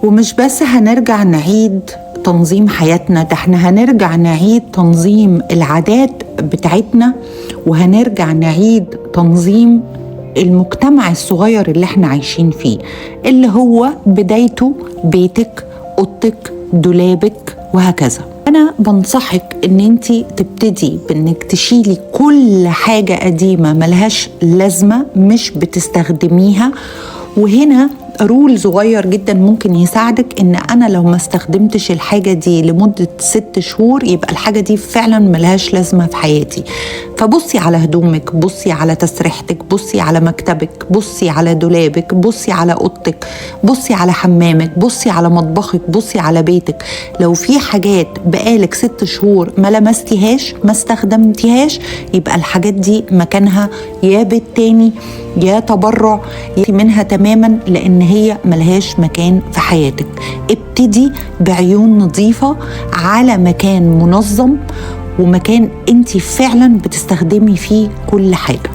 ومش بس هنرجع نعيد تنظيم حياتنا، ده احنا هنرجع نعيد تنظيم العادات بتاعتنا، وهنرجع نعيد تنظيم المجتمع الصغير اللي احنا عايشين فيه، اللي هو بدايته بيتك، اوضتك، دولابك، وهكذا. أنا بنصحك إن أنتي تبتدي بإنك تشيلي كل حاجة قديمة ملهاش لازمة مش بتستخدميها. وهنا رول صغير جدا ممكن يساعدك، إن أنا لو ما استخدمتش الحاجة دي لمدة 6 شهور يبقى الحاجة دي فعلا ملهاش لازمة في حياتي. فبصي على هدومك، بصي على تسريحتك، بصي على مكتبك، بصي على دولابك، بصي على اوضتك، بصي على حمامك، بصي على مطبخك، بصي على بيتك. لو في حاجات بقالك 6 شهور ما لمستيهاش ما استخدمتيهاش، يبقى الحاجات دي مكانها يا بيت تاني يا تبرع منها تماما، لان هي ملهاش مكان في حياتك. ابتدي بعيون نظيفة على مكان منظم، ومكان انتي فعلا بتستخدمي فيه كل حاجة.